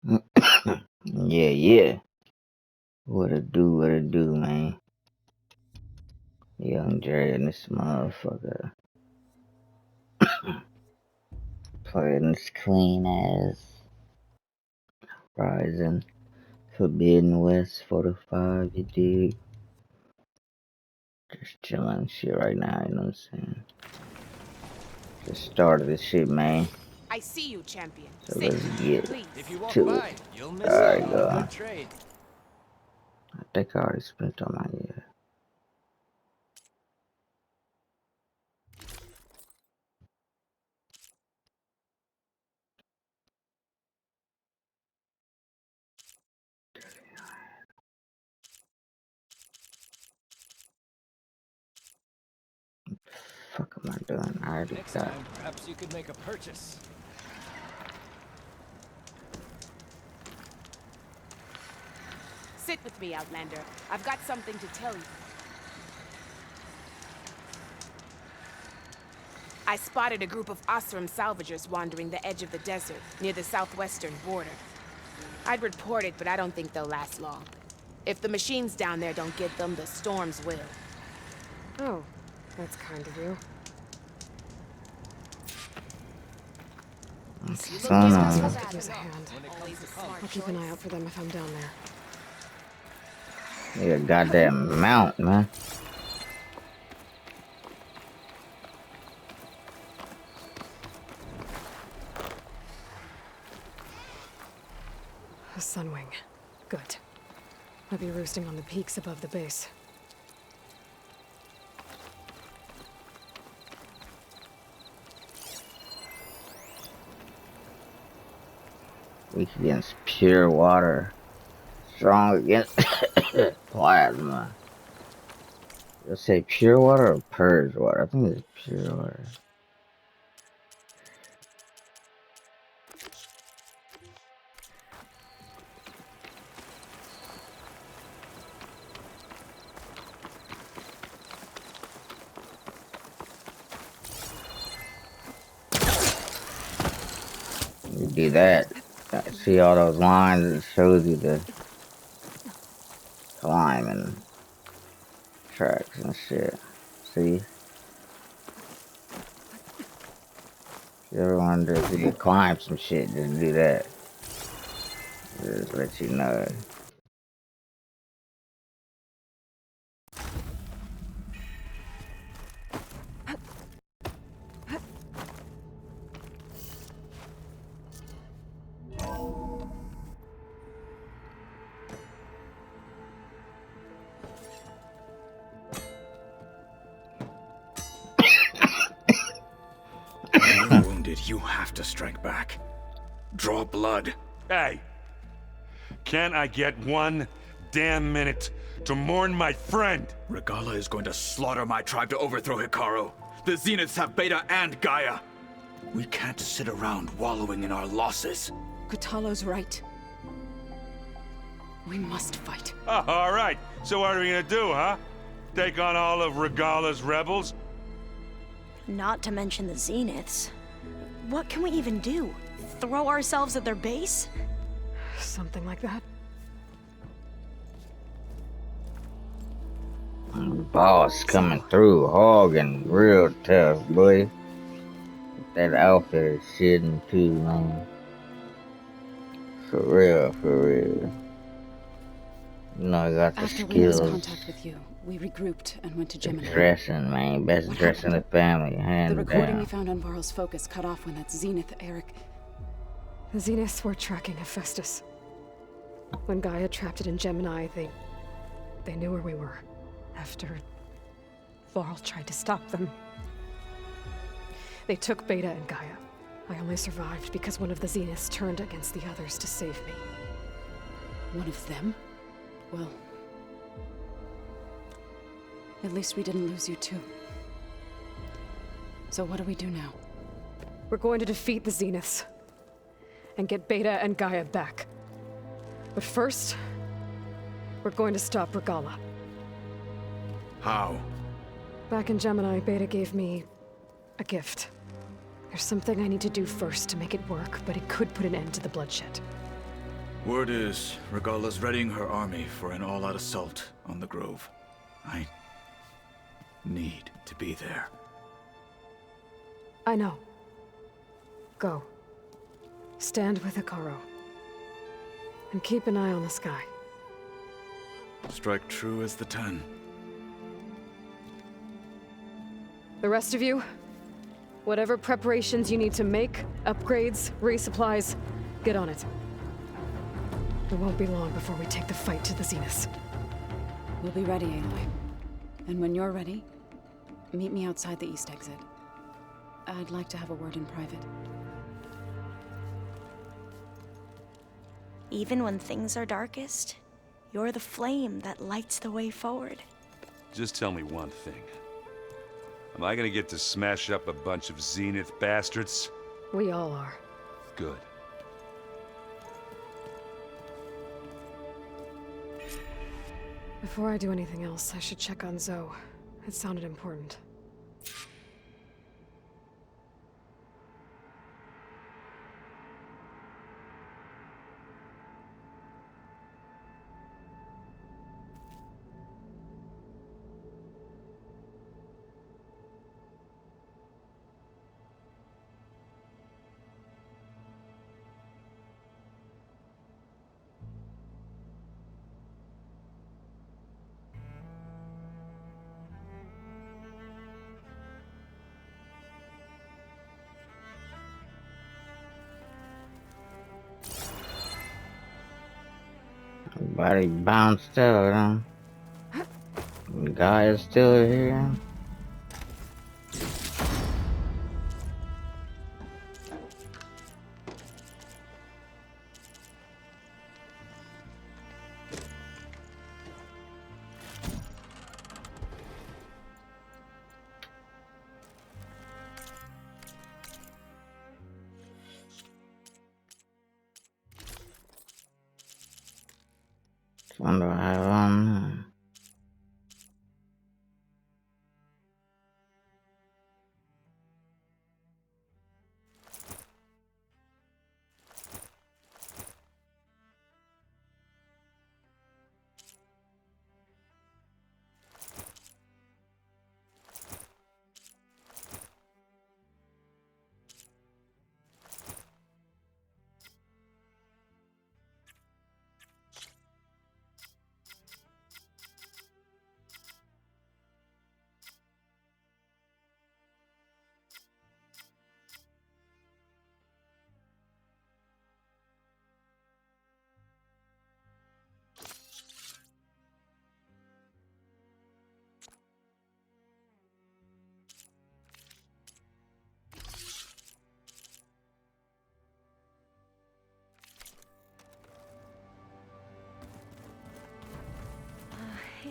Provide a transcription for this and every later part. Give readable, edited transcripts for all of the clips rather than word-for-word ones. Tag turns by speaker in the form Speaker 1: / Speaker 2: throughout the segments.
Speaker 1: Yeah, yeah. What it do, man? Young Dre and this motherfucker playing this clean ass Rising Forbidden West 45, you dig? Just chilling shit right now, you know what I'm saying? Just started this shit, man.
Speaker 2: I see you, champion.
Speaker 1: So
Speaker 2: Sit,
Speaker 1: let's get
Speaker 2: please.
Speaker 3: If you walk
Speaker 1: to it.
Speaker 3: by, you'll miss out
Speaker 1: Alright,
Speaker 3: on a
Speaker 1: go.
Speaker 3: good trade.
Speaker 1: I think I already spent on my yeah. Fuck am I doing? I already
Speaker 3: Next
Speaker 1: got.
Speaker 3: time, perhaps you could make a purchase.
Speaker 2: Sit with me, Outlander. I've got something to tell you. I spotted a group of Osram salvagers wandering the edge of the desert, near the southwestern border. I'd report it, but I don't think they'll last long. If the machines down there don't get them, the storms will.
Speaker 4: Oh, that's kind of you.
Speaker 1: What's
Speaker 2: You
Speaker 1: going
Speaker 2: look
Speaker 1: on?
Speaker 2: just
Speaker 4: Could use a hand.
Speaker 3: When it comes to
Speaker 4: I'll keep an eye out for them if I'm down there.
Speaker 1: Yeah, goddamn mount, man.
Speaker 4: A Sunwing. Good. I'll be roosting on the peaks above the base.
Speaker 1: Weak against pure water. Strong against plasma. Let's say pure water or purge water. I think it's pure water. You do that. See all those lines? It shows you the climbing tracks and shit. See? If you ever wonder if you could climb some shit, just do that. Just let you know.
Speaker 5: When wounded, you have to strike back. Draw blood.
Speaker 6: Hey, can't I get one damn minute to mourn my friend?
Speaker 5: Regalla is going to slaughter my tribe to overthrow Hikaru. The Zeniths have Beta and Gaia. We can't sit around wallowing in our losses.
Speaker 7: Kotallo's right. We must fight.
Speaker 6: Oh, all right, so what are we gonna do, huh? Take on all of Regalla's rebels?
Speaker 8: Not to mention the Zeniths. What can we even do? Throw ourselves at their base?
Speaker 4: Something like that.
Speaker 1: Boss coming through, hogging real tough, boy. That outfit is shitting too, man. For real, for real. You know, I got the
Speaker 7: After we lost
Speaker 1: skills.
Speaker 7: contact with you, we regrouped and went to Gemini.
Speaker 1: Dressing, man. Best
Speaker 7: What
Speaker 1: dress in the
Speaker 7: happened?
Speaker 1: family, hands
Speaker 7: The recording
Speaker 1: down.
Speaker 7: we found on Varl's focus cut off when that Zenith Eric...
Speaker 4: The Zeniths were tracking Hephaestus. When Gaia trapped it in Gemini, they knew where we were. After Varl tried to stop them. They took Beta and Gaia. I only survived because one of the Zeniths turned against the others to save me.
Speaker 7: One of them? Well... At least we didn't lose you too. So what do we do now?
Speaker 4: We're going to defeat the Zeniths. And get Beta and Gaia back. But first, we're going to stop Regalla.
Speaker 5: How?
Speaker 4: Back in Gemini, Beta gave me a gift. There's something I need to do first to make it work, but it could put an end to the bloodshed.
Speaker 5: Word is, Regalla's readying her army for an all-out assault on the Grove. I need to be there.
Speaker 4: I know. Go. Stand with Hekarro. And keep an eye on the sky.
Speaker 5: Strike true as the 10.
Speaker 4: The rest of you, whatever preparations you need to make, upgrades, resupplies, get on it. It won't be long before we take the fight to the Zeniths.
Speaker 7: We'll be ready, Aloy. And when you're ready, meet me outside the east exit. I'd like to have a word in private.
Speaker 8: Even when things are darkest, you're the flame that lights the way forward.
Speaker 6: Just tell me one thing. Am I gonna get to smash up a bunch of Zenith bastards?
Speaker 4: We all are.
Speaker 6: Good.
Speaker 4: Before I do anything else, I should check on Zoe. It sounded important.
Speaker 1: Everybody bounced out, huh? The guy is still here. What do I have on?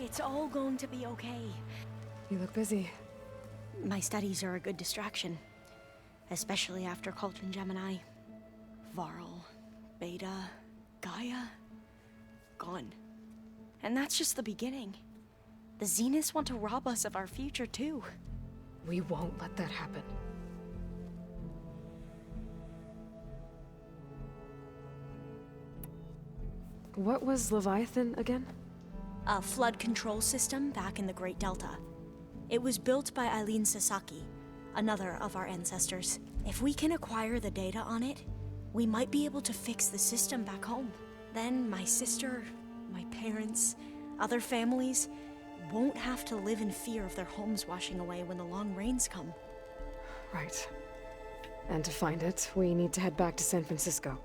Speaker 8: It's all going to be okay.
Speaker 4: You look busy.
Speaker 8: My studies are a good distraction. Especially after Cauldron Gemini. Varl, Beta, Gaia, gone. And that's just the beginning. The Zeniths want to rob us of our future too.
Speaker 4: We won't let that happen. What was Leviathan again?
Speaker 8: A flood control system back in the Great Delta. It was built by Eileen Sasaki, another of our ancestors. If we can acquire the data on it, we might be able to fix the system back home. Then my sister, my parents, other families won't have to live in fear of their homes washing away when the long rains come.
Speaker 4: Right. And to find it, we need to head back to San Francisco.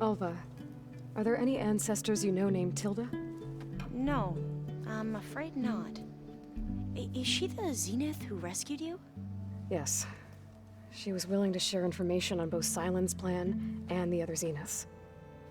Speaker 4: Alva, are there any ancestors you know named Tilda?
Speaker 8: No, I'm afraid not. Is she the Zenith who rescued you?
Speaker 4: Yes. She was willing to share information on both Sylens' plan and the other Zeniths.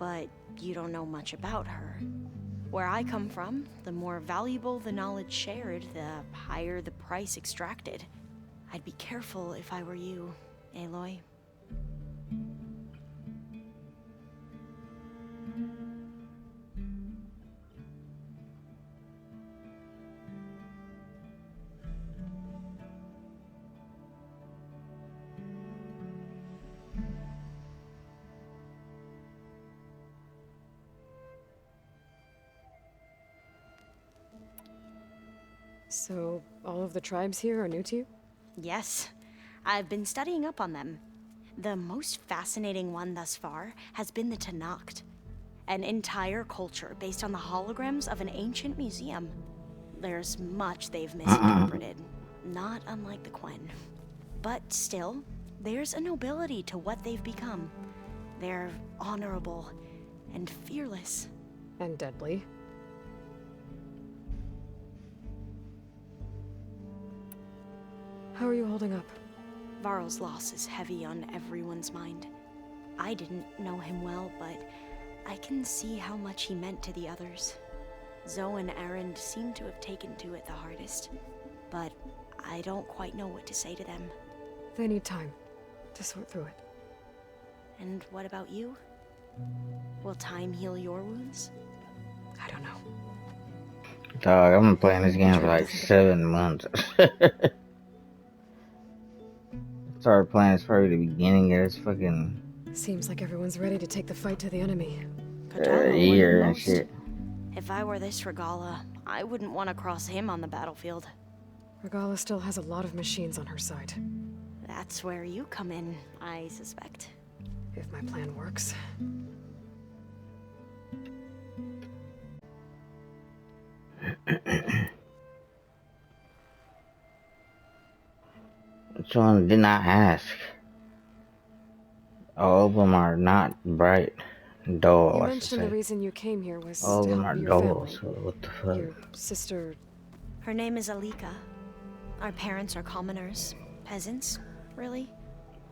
Speaker 8: But you don't know much about her. Where I come from, the more valuable the knowledge shared, the higher the price extracted. I'd be careful if I were you, Aloy.
Speaker 4: So, all of the tribes here are new to you?
Speaker 8: Yes, I've been studying up on them. The most fascinating one thus far has been the Tenakth, an entire culture based on the holograms of an ancient museum. There's much they've misinterpreted, not unlike the Quen. But still, there's a nobility to what they've become. They're honorable and fearless.
Speaker 4: And deadly. How are you holding up?
Speaker 8: Varl's loss is heavy on everyone's mind. I didn't know him well, but I can see how much he meant to the others. Zoe and Erend seem to have taken to it the hardest, but I don't quite know what to say to them.
Speaker 4: They need time to sort through it.
Speaker 8: And what about you? Will time heal your wounds?
Speaker 4: I don't know.
Speaker 1: Dog, I've been playing this game for like 7 months. Started playing this probably the beginning of this fucking
Speaker 4: Seems like everyone's ready to take the fight to the enemy.
Speaker 8: Kotallo more
Speaker 1: year
Speaker 8: than
Speaker 1: and
Speaker 8: most.
Speaker 1: shit.
Speaker 8: If I were this Regala, I wouldn't want to cross him on the battlefield.
Speaker 4: Regala still has a lot of machines on her side.
Speaker 8: That's where you come in, I suspect.
Speaker 4: If my plan works.
Speaker 1: Which one did not ask? All of them are not bright. Dull,
Speaker 4: You
Speaker 1: I should
Speaker 4: mentioned the
Speaker 1: say.
Speaker 4: reason you came here was
Speaker 1: All of
Speaker 4: to
Speaker 1: them
Speaker 4: help
Speaker 1: are
Speaker 4: your
Speaker 1: dull,
Speaker 4: family.
Speaker 1: so what the fuck?
Speaker 4: Your sister.
Speaker 8: Her name is Alika. Our parents are commoners. Peasants, really.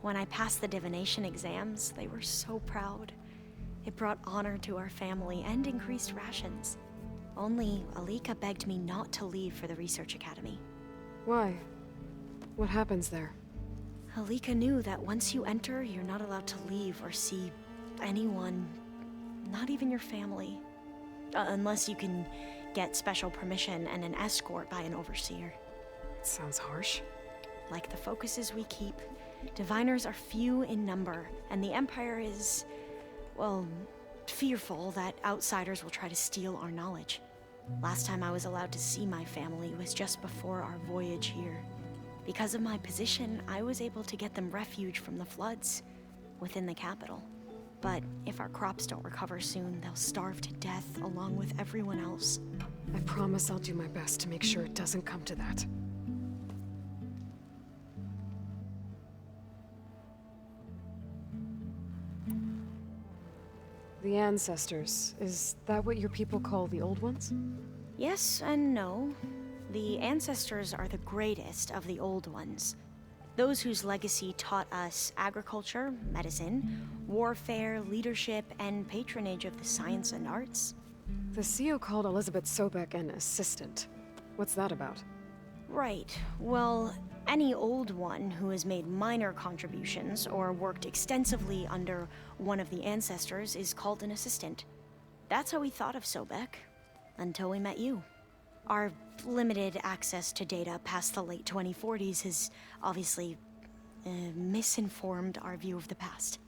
Speaker 8: When I passed the divination exams, they were so proud. It brought honor to our family and increased rations. Only Alika begged me not to leave for the research academy.
Speaker 4: Why? What happens there?
Speaker 8: Alika knew that once you enter, you're not allowed to leave or see anyone, not even your family. Unless you can get special permission and an escort by an overseer.
Speaker 4: It sounds harsh.
Speaker 8: Like the focuses we keep, diviners are few in number, and the Empire is, well, fearful that outsiders will try to steal our knowledge. Last time I was allowed to see my family was just before our voyage here. Because of my position, I was able to get them refuge from the floods within the capital. But if our crops don't recover soon, they'll starve to death along with everyone else.
Speaker 4: I promise I'll do my best to make sure it doesn't come to that. The ancestors, is that what your people call the old ones?
Speaker 8: Yes and no. The ancestors are the greatest of the old ones. Those whose legacy taught us agriculture, medicine, warfare, leadership, and patronage of the science and arts.
Speaker 4: The CEO called Elizabeth Sobek an assistant. What's that about?
Speaker 8: Right. Well, any old one who has made minor contributions or worked extensively under one of the ancestors is called an assistant. That's how we thought of Sobek, until we met you. Our limited access to data past the late 2040s has obviously misinformed our view of the past.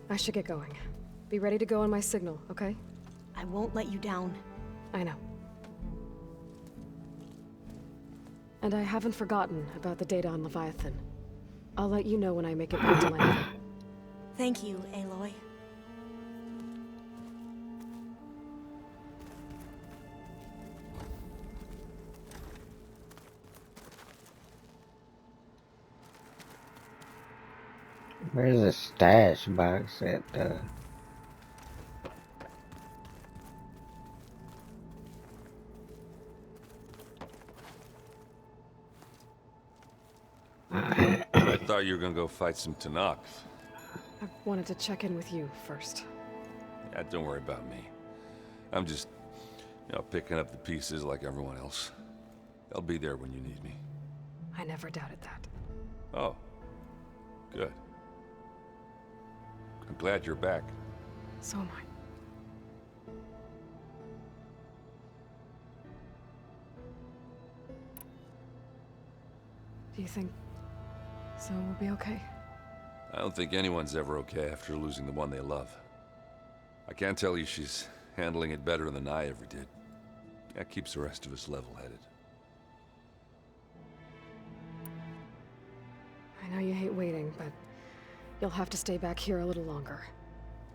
Speaker 4: I should get going. Be ready to go on my signal, okay?
Speaker 8: I won't let you down.
Speaker 4: I know. And I haven't forgotten about the data on Leviathan. I'll let you know when I make it back to land.
Speaker 8: Thank you, Aloy.
Speaker 1: Where's the stash box at the...
Speaker 6: I thought you were gonna go fight some Tenakth.
Speaker 4: I wanted to check in with you first.
Speaker 6: Yeah, don't worry about me. I'm just, picking up the pieces like everyone else. I'll be there when you need me.
Speaker 4: I never doubted that.
Speaker 6: Oh, good. I'm glad you're back.
Speaker 4: So am I. Do you think So we'll be okay.
Speaker 6: I don't think anyone's ever okay after losing the one they love. I can't tell you she's handling it better than I ever did. That keeps the rest of us level-headed.
Speaker 4: I know you hate waiting, but you'll have to stay back here a little longer.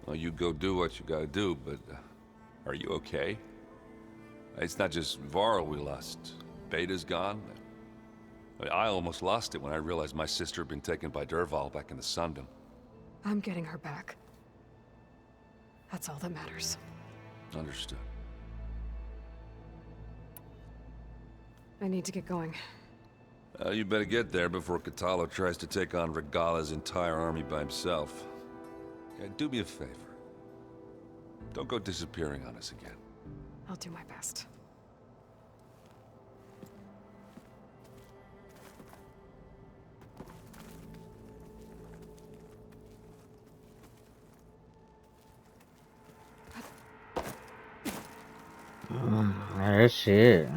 Speaker 6: Well, you go do what you gotta do, but are you okay? It's not just Varl we lost. Beta's gone. I almost lost it when I realized my sister had been taken by Dervahl back in the Sundom.
Speaker 4: I'm getting her back. That's all that matters.
Speaker 6: Understood.
Speaker 4: I need to get going.
Speaker 6: You better get there before Kotallo tries to take on Regala's entire army by himself. Yeah, do me a favor. Don't go disappearing on us again.
Speaker 4: I'll do my best.
Speaker 1: That's it.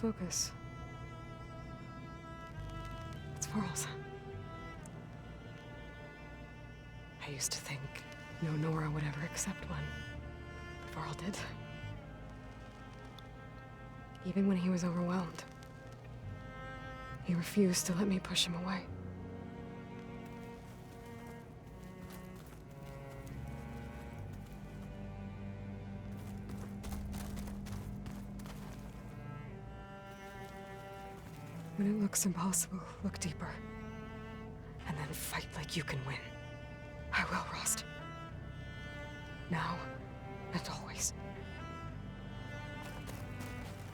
Speaker 4: Focus. It's Varl's. I used to think no Nora would ever accept one, but Varl did. Even when he was overwhelmed, he refused to let me push him away. When it looks impossible, look deeper. And then fight like you can win. I will, Rost. Now and always.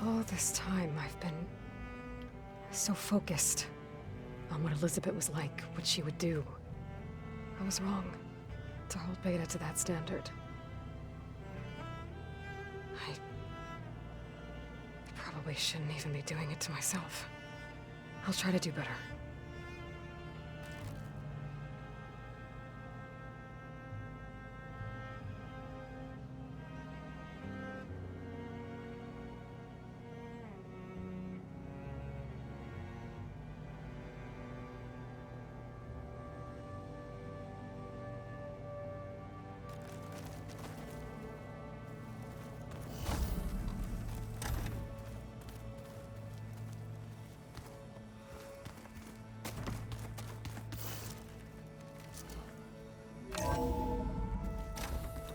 Speaker 4: All this time, I've been so focused on what Elizabeth was like, what she would do. I was wrong to hold Beta to that standard. I probably shouldn't even be doing it to myself. I'll try to do better.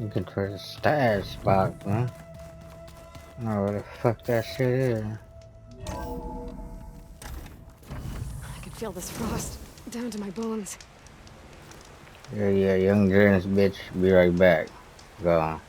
Speaker 1: You can try the stash spot, man. I don't know where the fuck that shit is.
Speaker 4: I can feel this frost down to my bones.
Speaker 1: Yeah, young Janice bitch. Be right back. Gone.